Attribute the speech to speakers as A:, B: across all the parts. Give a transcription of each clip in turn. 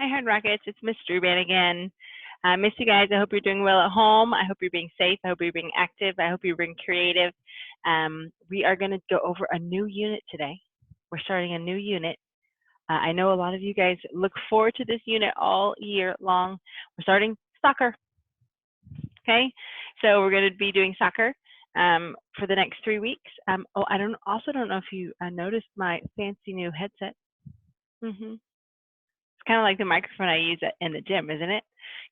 A: Hi, Hard Rockets. It's Miss Dribbling again. I miss you guys. I hope you're doing well at home. I hope you're being safe. I hope you're being active. I hope you're being creative. We are going to go over a new unit today. We're starting a new unit. I know a lot of you guys look forward to this unit all year long. We're starting soccer. Okay, so we're going to be doing soccer for the next 3 weeks. I don't know if you noticed my fancy new headset. It's kind of like the microphone I use in the gym, isn't it?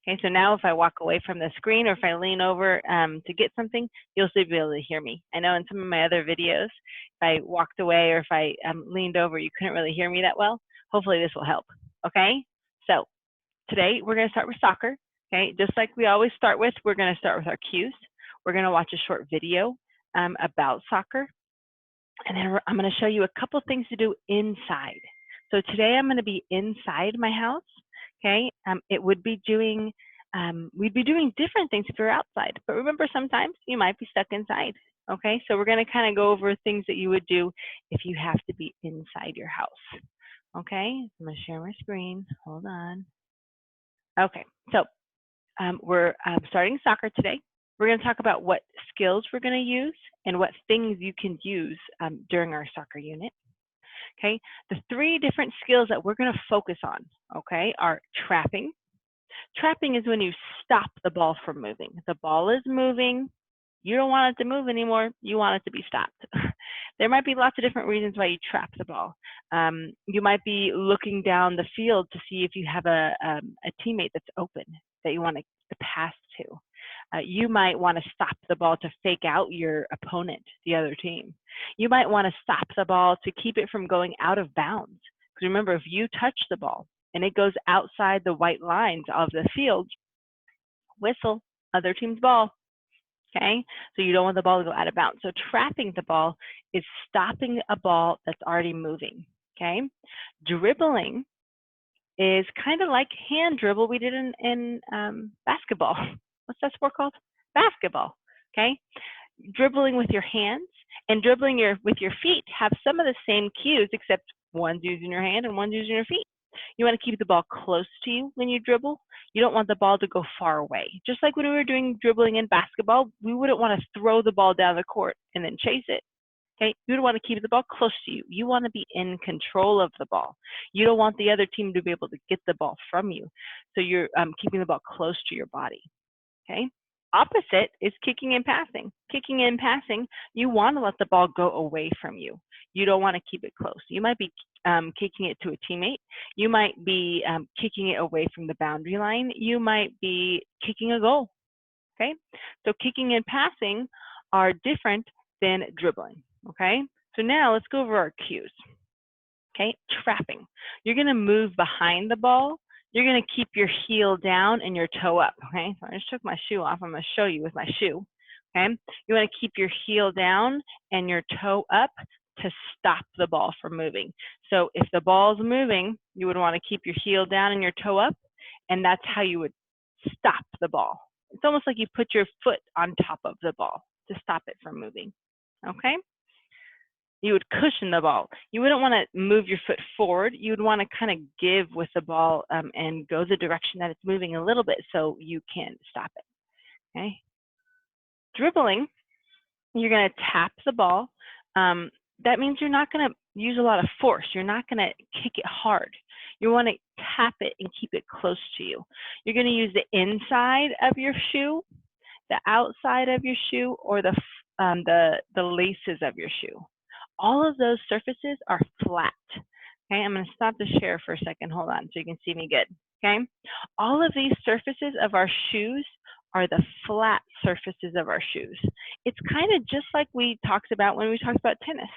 A: Okay, so now if I walk away from the screen or if I lean over to get something, you'll still be able to hear me. I know in some of my other videos, if I walked away or if I leaned over, you couldn't really hear me that well. Hopefully this will help, okay? So today we're going to start with soccer, okay? Just like we always start with, we're going to start with our cues. We're going to watch a short video about soccer, and then I'm going to show you a couple things to do inside. So today I'm going to be inside my house, okay? We'd be doing different things if you're outside, but remember sometimes you might be stuck inside, okay? So we're going to kind of go over things that you would do if you have to be inside your house, okay? I'm going to share my screen. Hold on. Okay, so we're starting soccer today. We're going to talk about what skills we're going to use and what things you can use during our soccer unit. Okay, the 3 different skills that we're going to focus on, okay, are trapping. Trapping is when you stop the ball from moving. The ball is moving. You don't want it to move anymore. You want it to be stopped. There might be lots of different reasons why you trap the ball. You might be looking down the field to see if you have a teammate that's open that you want to pass to. You might want to stop the ball to fake out your opponent, the other team. You might want to stop the ball to keep it from going out of bounds. Because remember, if you touch the ball and it goes outside the white lines of the field, whistle, other team's ball. Okay, so you don't want the ball to go out of bounds. So trapping the ball is stopping a ball that's already moving. Okay, dribbling is kind of like hand dribble we did in basketball. What's that sport called? Basketball. Okay, dribbling with your hands and dribbling with your feet have some of the same cues, except one's using your hand and one's using your feet. You want to keep the ball close to you when you dribble. You don't want the ball to go far away. Just like when we were doing dribbling in basketball, we wouldn't want to throw the ball down the court and then chase it. Okay, you would want to keep the ball close to you. You want to be in control of the ball. You don't want the other team to be able to get the ball from you. So you're keeping the ball close to your body. Okay. Opposite is kicking and passing. Kicking and passing, you want to let the ball go away from you. You don't want to keep it close. You might be kicking it to a teammate. You might be kicking it away from the boundary line. You might be kicking a goal. Okay, so kicking and passing are different than dribbling. Okay, so now let's go over our cues. Okay, trapping. You're going to move behind the ball. You're going to keep your heel down and your toe up. Okay, so I just took my shoe off. I'm going to show you with my shoe. Okay, you want to keep your heel down and your toe up to stop the ball from moving. So if the ball's moving, you would want to keep your heel down and your toe up, and that's how you would stop the ball. It's almost like you put your foot on top of the ball to stop it from moving. Okay? You would cushion the ball. You wouldn't want to move your foot forward. You would want to kind of give with the ball and go the direction that it's moving a little bit so you can stop it. Okay? Dribbling, you're going to tap the ball. That means you're not going to use a lot of force. You're not going to kick it hard. You want to tap it and keep it close to you. You're going to use the inside of your shoe, the outside of your shoe, or the laces of your shoe. All of those surfaces are flat. Okay, I'm going to stop the share for a second. Hold on, so you can see me good. Okay, all of these surfaces of our shoes are the flat surfaces of our shoes. It's kind of just like we talked about when we talked about tennis.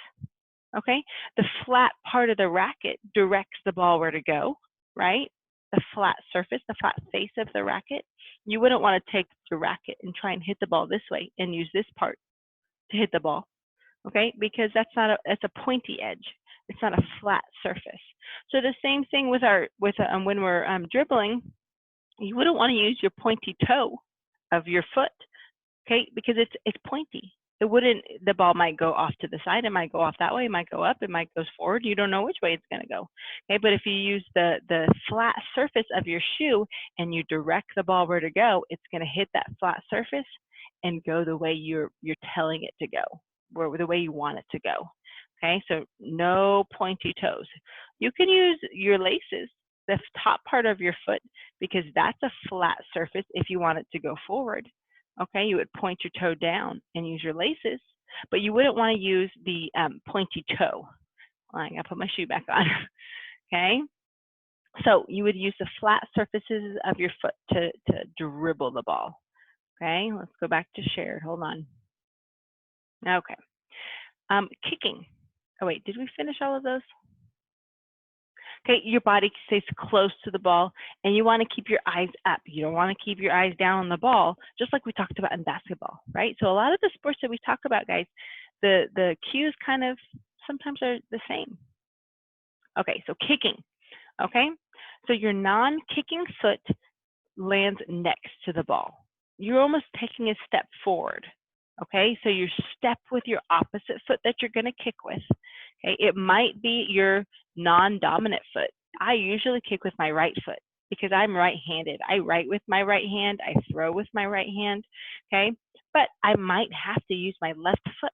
A: Okay, the flat part of the racket directs the ball where to go, right? The flat surface, the flat face of the racket. You wouldn't want to take the racket and try and hit the ball this way and use this part to hit the ball, okay? Because that's a pointy edge. It's not a flat surface. So the same thing with when we're dribbling, you wouldn't want to use your pointy toe of your foot, okay? Because it's pointy. the ball might go off to the side, it might go off that way, it might go up, it might go forward. You don't know which way it's going to go. Okay, but if you use the flat surface of your shoe and you direct the ball where to go, it's going to hit that flat surface and go the way you're telling it to go, where the way you want it to go. Okay, so no pointy toes. You can use your laces, the top part of your foot, because that's a flat surface if you want it to go forward. Okay, you would point your toe down and use your laces, but you wouldn't want to use the pointy toe. Well, I gotta put my shoe back on. Okay, so you would use the flat surfaces of your foot to dribble the ball. Okay, let's go back to shared. Hold on. Okay, kicking. Oh wait, did we finish all of those? Okay, your body stays close to the ball and you want to keep your eyes up. You don't want to keep your eyes down on the ball, just like we talked about in basketball, right? So a lot of the sports that we talk about, guys, the cues kind of sometimes are the same. Okay, so kicking, okay? So your non-kicking foot lands next to the ball. You're almost taking a step forward. Okay, so you step with your opposite foot that you're going to kick with. Okay, it might be your non-dominant foot. I usually kick with my right foot because I'm right-handed. I write with my right hand. I throw with my right hand. Okay, but I might have to use my left foot.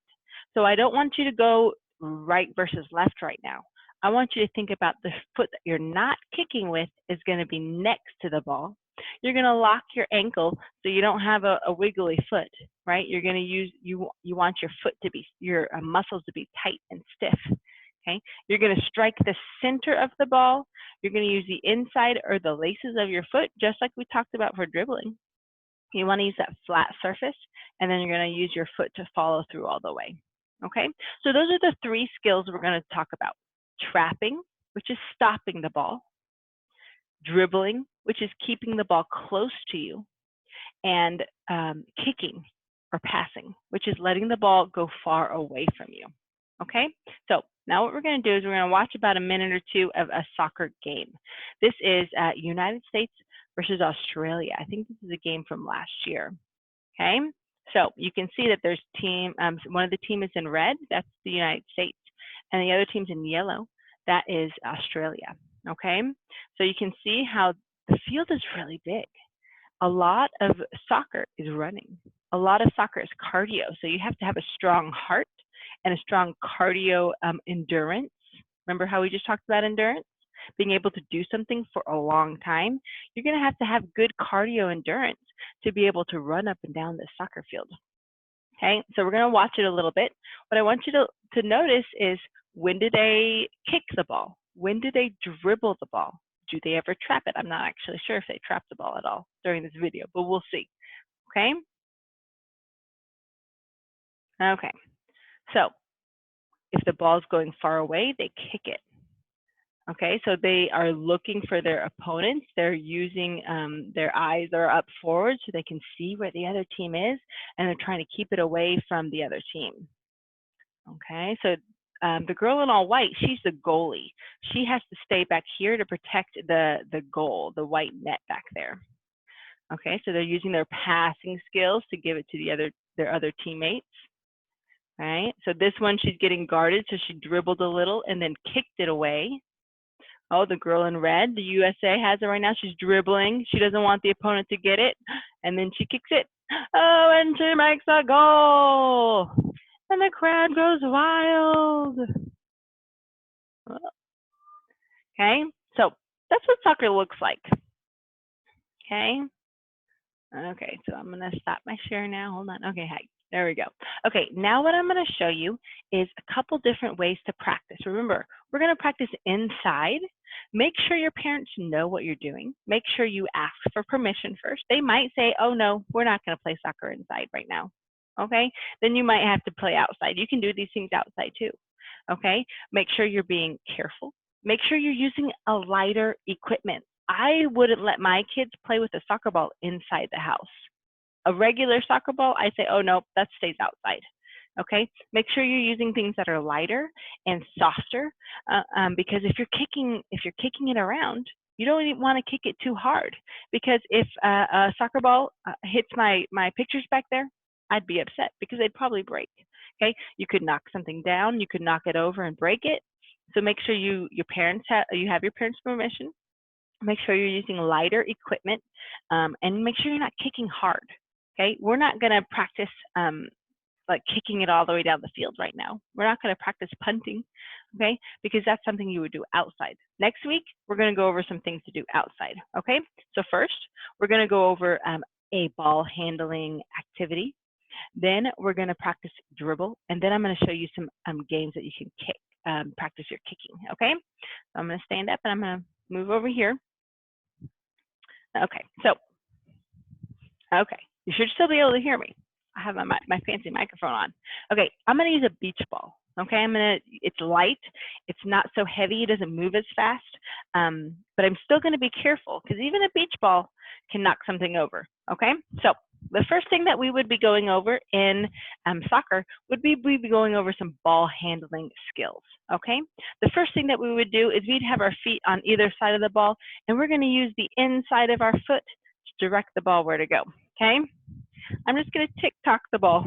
A: So I don't want you to go right versus left right now. I want you to think about the foot that you're not kicking with is going to be next to the ball. You're going to lock your ankle so you don't have a wiggly foot, right? You're going to use, you want your foot to be, your muscles to be tight and stiff, okay? You're going to strike the center of the ball. You're going to use the inside or the laces of your foot, just like we talked about for dribbling. You want to use that flat surface, and then you're going to use your foot to follow through all the way, okay? So those are the three skills we're going to talk about. Trapping, which is stopping the ball. Dribbling, which is keeping the ball close to you, and kicking or passing, which is letting the ball go far away from you. Okay, so now what we're going to do is we're going to watch about a minute or two of a soccer game. This is United States versus Australia. I think this is a game from last year. Okay, so you can see that there's team, one of the team is in red, that's the United States, and the other team's in yellow, that is Australia. Okay, so you can see how the field is really big. A lot of soccer is running. A lot of soccer is cardio. So you have to have a strong heart and a strong cardio endurance. Remember how we just talked about endurance? Being able to do something for a long time. You're going to have good cardio endurance to be able to run up and down this soccer field. Okay, so we're going to watch it a little bit. What I want you to notice is, when did they kick the ball? When did they dribble the ball? Do they ever trap it? I'm not actually sure if they trap the ball at all during this video, but we'll see. Okay? Okay. So if the ball is going far away, they kick it. Okay, so they are looking for their opponents. They're using their eyes are up forward so they can see where the other team is, and they're trying to keep it away from the other team. Okay, so the girl in all white, she's the goalie. She has to stay back here to protect the goal, the white net back there. Okay, so they're using their passing skills to give it to their other teammates. All right, so this one, she's getting guarded, so she dribbled a little and then kicked it away. Oh, the girl in red, the USA has it right now. She's dribbling. She doesn't want the opponent to get it, and then she kicks it. Oh, and she makes a goal. And the crowd goes wild. Okay, so that's what soccer looks like. Okay. Okay, so I'm going to stop my share now. Hold on. Okay, hi. There we go. Okay, now what I'm going to show you is a couple different ways to practice. Remember, we're going to practice inside. Make sure your parents know what you're doing. Make sure you ask for permission first. They might say, oh no, we're not going to play soccer inside right now. Okay, then you might have to play outside. You can do these things outside too. Okay, make sure you're being careful. Make sure you're using a lighter equipment. I wouldn't let my kids play with a soccer ball inside the house. A regular soccer ball, I say, oh no, that stays outside. Okay, make sure you're using things that are lighter and softer, because if you're kicking it around, you don't even want to kick it too hard, because if a soccer ball hits my pictures back there, I'd be upset because they'd probably break. Okay, you could knock something down, you could knock it over and break it. So make sure you have your parents' permission. Make sure you're using lighter equipment, and make sure you're not kicking hard. Okay, we're not going to practice like kicking it all the way down the field right now. We're not going to practice punting, okay, because that's something you would do outside. Next week, we're going to go over some things to do outside, okay? So first, we're going to go over a ball handling activity. Then we're going to practice dribble, and then I'm going to show you some games that you can kick, practice your kicking, okay? So I'm going to stand up and I'm going to move over here. Okay, so, okay, you should still be able to hear me. I have my fancy microphone on. Okay, I'm going to use a beach ball. Okay, it's light, it's not so heavy, it doesn't move as fast, but I'm still going to be careful because even a beach ball can knock something over. Okay, so the first thing that we would be going over in soccer would be we'd be going over some ball handling skills. Okay, the first thing that we would do is we'd have our feet on either side of the ball, and we're going to use the inside of our foot to direct the ball where to go. Okay, I'm just going to tick-tock the ball.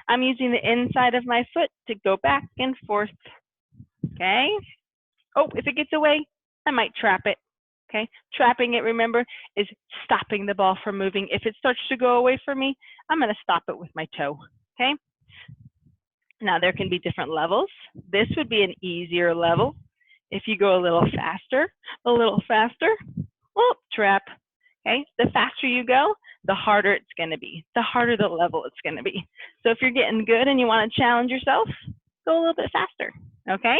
A: I'm using the inside of my foot to go back and forth. Okay. Oh, if it gets away, I might trap it. Okay. Trapping it, remember, is stopping the ball from moving. If it starts to go away from me, I'm going to stop it with my toe. Okay. Now, there can be different levels. This would be an easier level. If you go a little faster, whoop, trap. Okay. The faster you go, the harder it's going to be, the harder the level it's going to be. So if you're getting good and you want to challenge yourself, go a little bit faster, okay?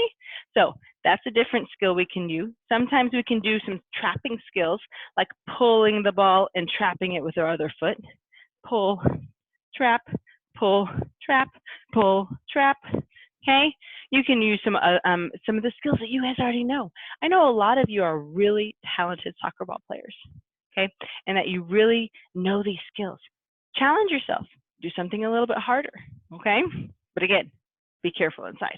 A: So that's a different skill we can use. Sometimes we can do some trapping skills, like pulling the ball and trapping it with our other foot. Pull, trap, pull, trap, pull, trap, okay? You can use some of the skills that you guys already know. I know a lot of you are really talented soccer ball players. Okay, and that you really know these skills. Challenge yourself. Do something a little bit harder, okay? But again, be careful inside,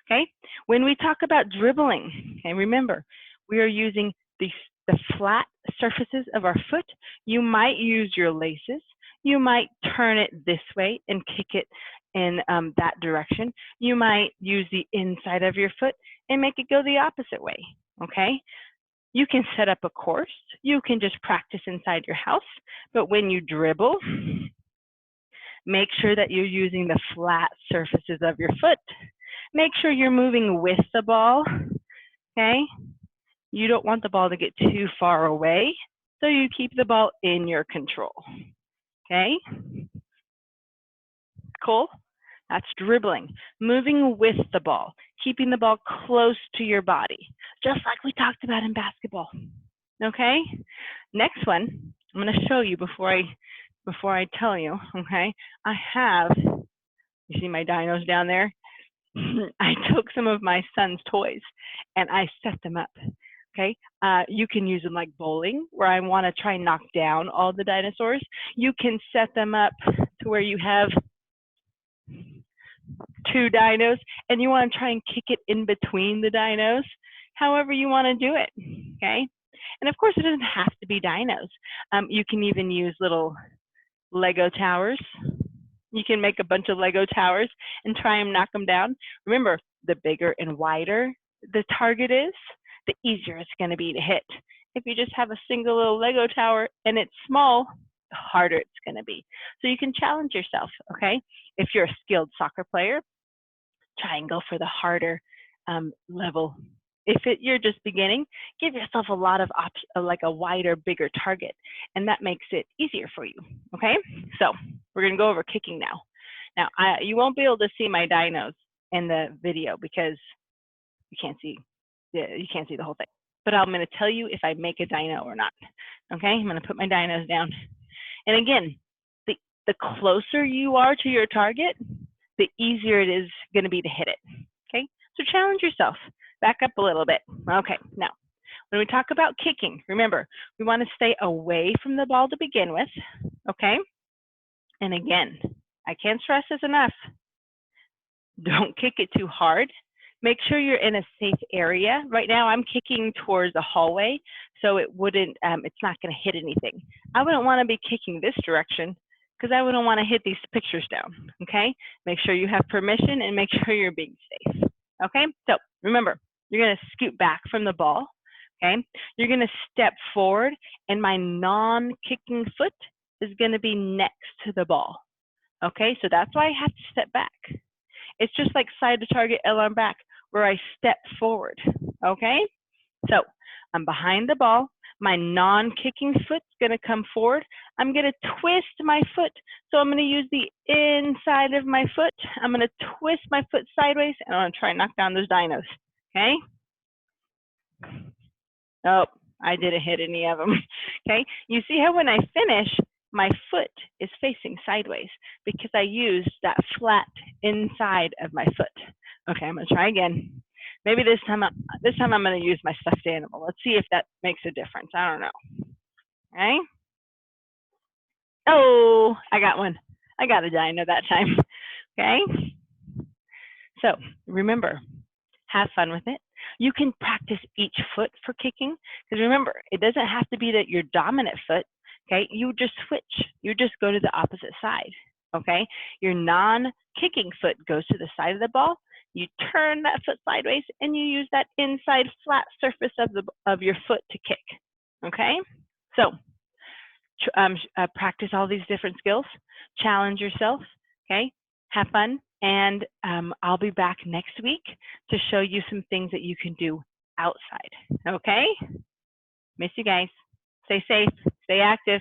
A: okay? When we talk about dribbling, okay, remember, we are using the flat surfaces of our foot. You might use your laces. You might turn it this way and kick it in that direction. You might use the inside of your foot and make it go the opposite way, okay? You can set up a course. You can just practice inside your house. But when you dribble, make sure that you're using the flat surfaces of your foot. Make sure you're moving with the ball, okay? You don't want the ball to get too far away, so you keep the ball in your control, okay? Cool? That's dribbling, moving with the ball, keeping the ball close to your body, just like we talked about in basketball, okay? Next one, I'm going to show you before I tell you, okay? I have, you see my dinos down there? I took some of my son's toys and I set them up, okay? You can use them like bowling, where I want to try and knock down all the dinosaurs. You can set them up to where you have 2 dinos and you want to try and kick it in between the dinos, however you want to do it, okay? And of course, it doesn't have to be dinos. You can even use little Lego towers. You can make a bunch of Lego towers and try and knock them down. Remember, the bigger and wider the target is, the easier it's going to be to hit. If you just have a single little Lego tower and it's small, the harder it's going to be. So you can challenge yourself, okay? If you're a skilled soccer player, try and go for the harder level. If you're just beginning, give yourself a lot of like a wider, bigger target, and that makes it easier for you, okay? So we're going to go over kicking now. Now, you won't be able to see my dinos in the video because you can't see the whole thing. But I'm going to tell you if I make a dino or not, okay? I'm going to put my dinos down. And again, the closer you are to your target, the easier it is going to be to hit it, okay? So challenge yourself. Back up a little bit. Okay, now, when we talk about kicking, remember, we want to stay away from the ball to begin with, okay? And again, I can't stress this enough. Don't kick it too hard. Make sure you're in a safe area. Right now, I'm kicking towards the hallway, so it wouldn't, it's not going to hit anything. I wouldn't want to be kicking this direction because I wouldn't want to hit these pictures down, okay? Make sure you have permission and make sure you're being safe, okay? So remember, you're going to scoot back from the ball, okay? You're going to step forward, and my non-kicking foot is going to be next to the ball, okay? So that's why I have to step back. It's just like side to target, L arm back, where I step forward, okay? So I'm behind the ball. My non-kicking foot's going to come forward. I'm going to twist my foot. So I'm going to use the inside of my foot. I'm going to twist my foot sideways, and I'm going to try and knock down those dinos, okay? Oh, I didn't hit any of them, okay? You see how when I finish, my foot is facing sideways because I used that flat inside of my foot. Okay, I'm going to try again. Maybe this time I'm going to use my stuffed animal. Let's see if that makes a difference. I don't know. Okay. Oh, I got one. I got a dino that time. Okay. So remember, have fun with it. You can practice each foot for kicking, because remember, it doesn't have to be that your dominant foot. Okay, you just switch. You just go to the opposite side. Okay, your non-kicking foot goes to the side of the ball. You turn that foot sideways, and you use that inside flat surface of your foot to kick. Okay, so practice all these different skills. Challenge yourself. Okay, have fun, and I'll be back next week to show you some things that you can do outside. Okay, miss you guys. Stay safe. Stay active.